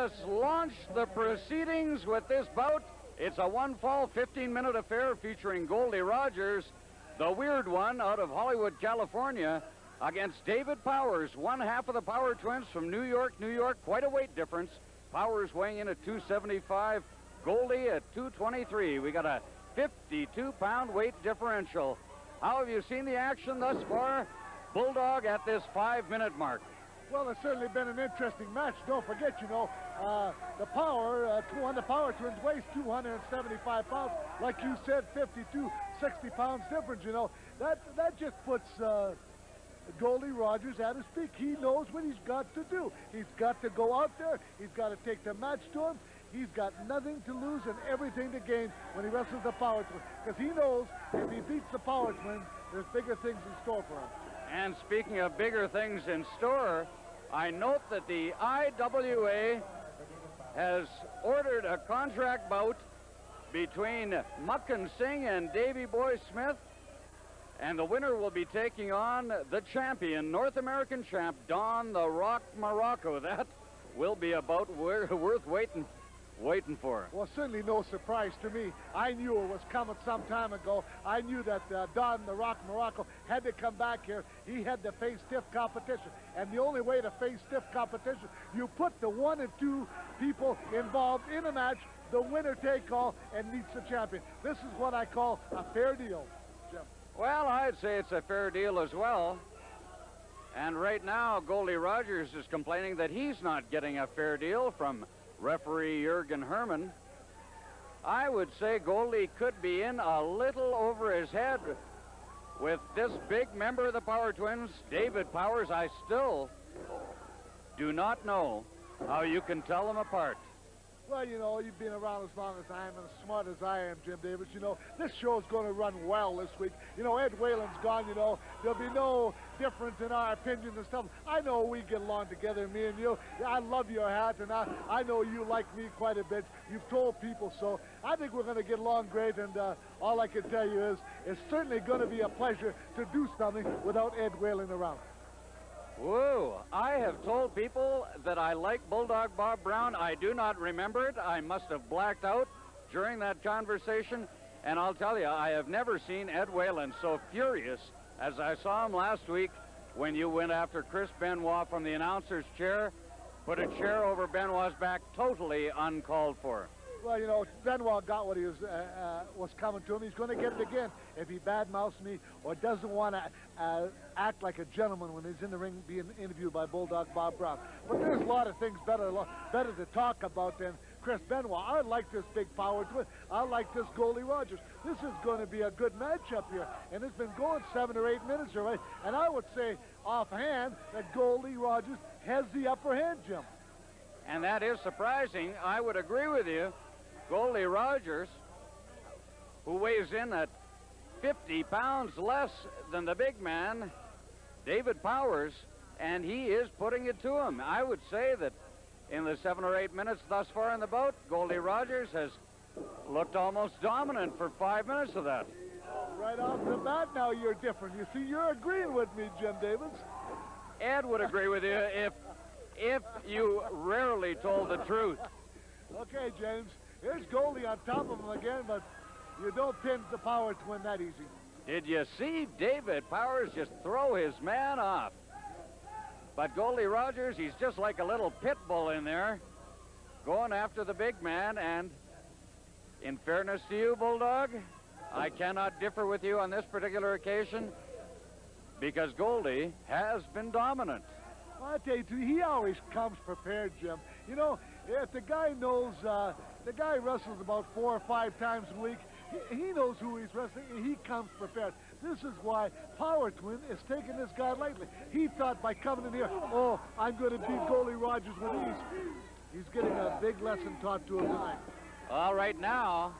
us launch the proceedings with this bout. It's a one-fall, 15-minute affair featuring Goldie Rogers, the weird one out of Hollywood, California, against David Powers, one half of the Power Twins from New York, New York. Quite a weight difference. Powers weighing in at 275, Goldie at 223. We got a 52-pound weight differential. How have you seen the action thus far, Bulldog, at this 5-minute mark? Well, it's certainly been an interesting match. Don't forget, you know, the Power Twins weighs 275 pounds. Like you said, 52, 60 pounds difference, you know. That just puts Goldie Rogers at his peak. He knows what he's got to do. He's got to go out there. He's got to take the match to him. He's got nothing to lose and everything to gain when he wrestles the Power Twins. Because he knows if he beats the Power Twins, there's bigger things in store for him. And speaking of bigger things in store, I note that the IWA has ordered a contract bout between Muckin Singh and Davy Boy Smith, and the winner will be taking on the champion, North American champ, Don the Rock Morocco. That will be a bout worth waiting for. Well, certainly no surprise to me. I knew it was coming some time ago. I knew that Don the Rock Morocco had to come back here. He had to face stiff competition. And the only way to face stiff competition, you put the 1 and 2 people involved in a match, the winner take all, and meets the champion. This is what I call a fair deal, Jim. Well, I'd say it's a fair deal as well. And right now, Goldie Rogers is complaining that he's not getting a fair deal from referee Jürgen Herman. I would say Goldie could be in a little over his head with this big member of the Power Twins, David Powers. I still do not know how you can tell them apart. Well, you know, you've been around as long as I am and as smart as I am, Jim Davis. You know, this show's going to run well this week. You know, Ed Whalen's gone, you know. There'll be no difference in our opinions and stuff. I know we get along together, me and you. I love your hat, and I know you like me quite a bit. You've told people so. I think we're going to get along great, and all I can tell you is it's certainly going to be a pleasure to do something without Ed Whalen around. Whoa, I have told people that I like Bulldog Bob Brown. I do not remember it. I must have blacked out during that conversation. And I'll tell you, I have never seen Ed Whalen so furious as I saw him last week when you went after Chris Benoit from the announcer's chair, put a chair over Benoit's back, totally uncalled for. Well, you know, Benoit got what he was coming to him. He's going to get it again if he badmouths me or doesn't want to act like a gentleman when he's in the ring being interviewed by Bulldog Bob Brown. But there's a lot of things better to talk about than Chris Benoit. I like this big Power Twin. I like this Goldie Rogers. This is going to be a good matchup here. And it's been going 7 or 8 minutes already. And I would say offhand that Goldie Rogers has the upper hand, Jim. And that is surprising. I would agree with you. Goldie Rogers, who weighs in at 50 pounds less than the big man, David Powers, and he is putting it to him. I would say that in the 7 or 8 minutes thus far in the bout, Goldie Rogers has looked almost dominant for 5 minutes of that. Right off the bat now you're different. You see, you're agreeing with me, Jim Davis. Ed would agree with you if you rarely told the truth. Okay, James. Here's Goldie on top of him again, but you don't pin the Power Twin that easy. Did you see David Powers just throw his man off? But Goldie Rogers, he's just like a little pit bull in there, going after the big man. And in fairness to you, Bulldog, I cannot differ with you on this particular occasion because Goldie has been dominant. Well, I tell you, he always comes prepared, Jim. You know, if the guy knows, the guy wrestles about 4 or 5 times a week, he knows who he's wrestling, and he comes prepared. This is why Power Twin is taking this guy lightly. He thought by coming in here, oh, I'm going to beat Goldie Rogers with ease. He's getting a big lesson taught to him tonight. All right, now,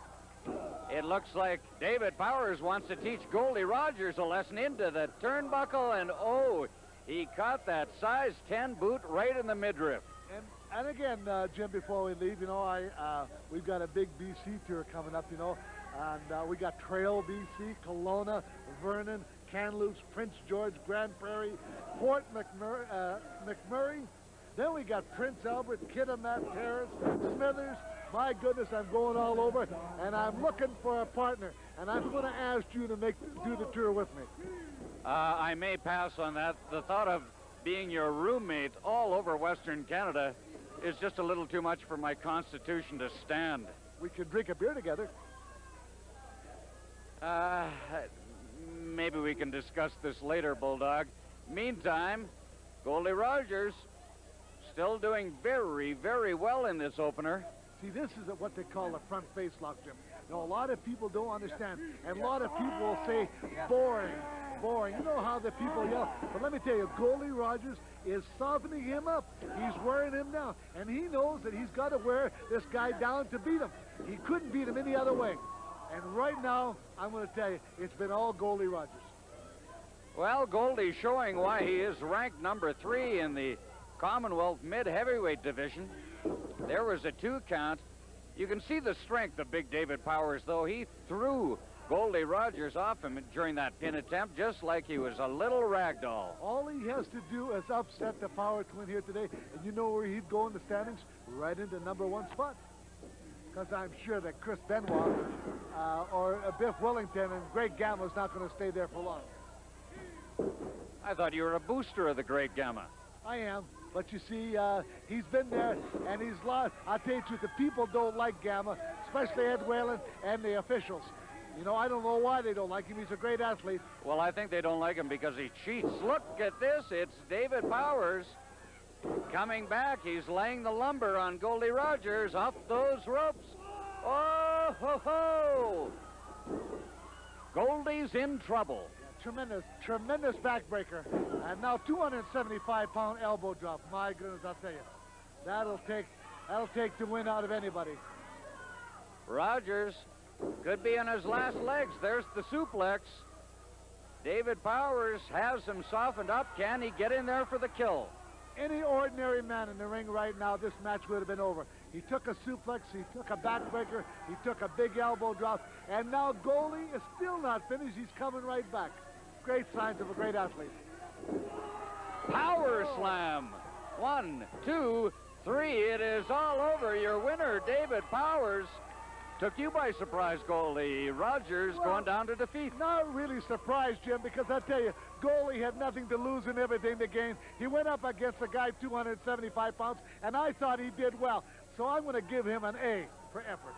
it looks like David Powers wants to teach Goldie Rogers a lesson into the turnbuckle, and oh, he caught that size 10 boot right in the midriff. And again, Jim, before we leave, you know, we've got a big BC tour coming up, you know, and we got Trail, BC, Kelowna, Vernon, Kamloops, Prince George, Grand Prairie, Port McMurray, Then we got Prince Albert, Kitimat, Terrace, Smithers. My goodness, I'm going all over, and I'm looking for a partner. And I'm going to ask you to do the tour with me. I may pass on that. The thought of being your roommate all over Western Canada is just a little too much for my constitution to stand. We could drink a beer together. Maybe we can discuss this later, Bulldog. Meantime, Goldie Rogers still doing very, very well in this opener. See, this is what they call a front face lock, Jim. Now, a lot of people don't understand, and a lot of people will say, boring, boring. You know how the people yell. But let me tell you, Goldie Rogers is softening him up. He's wearing him down, and he knows that he's got to wear this guy down to beat him. He couldn't beat him any other way. And right now, I'm going to tell you, it's been all Goldie Rogers. Well, Goldie showing why he is ranked number 3 in the Commonwealth mid-heavyweight division. There was a 2 count. You can see the strength of Big David Powers, though. He threw Goldie Rogers off him during that pin attempt, just like he was a little rag doll. All he has to do is upset the Power Twin here today, and you know where he'd go in the standings? Right into #1 spot. Because I'm sure that Chris Benoit or Biff Wellington and Great Gamma's not going to stay there for long. I thought you were a booster of the Great Gamma. I am. But you see, he's been there, and he's lost. I'll tell you the truth, the people don't like Gamma, especially Ed Whalen and the officials. You know, I don't know why they don't like him. He's a great athlete. Well, I think they don't like him because he cheats. Look at this. It's David Powers coming back. He's laying the lumber on Goldie Rogers up those ropes. Oh, ho, ho! Goldie's in trouble. Tremendous, tremendous backbreaker. And now 275-pound elbow drop. My goodness, I'll tell you. That'll take the win out of anybody. Rogers could be on his last legs. There's the suplex. David Powers has him softened up. Can he get in there for the kill? Any ordinary man in the ring right now, this match would have been over. He took a suplex, he took a backbreaker, he took a big elbow drop, and now Goldie is still not finished. He's coming right back. Great signs of a great athlete. Power slam. 1, 2, 3. It is all over. Your winner, David Powers. Took you by surprise, Goldie. Rogers going down to defeat. Not really surprised, Jim, because I tell you, Goldie had nothing to lose and everything to gain. He went up against a guy 275 pounds, and I thought he did well. So I'm going to give him an A for effort.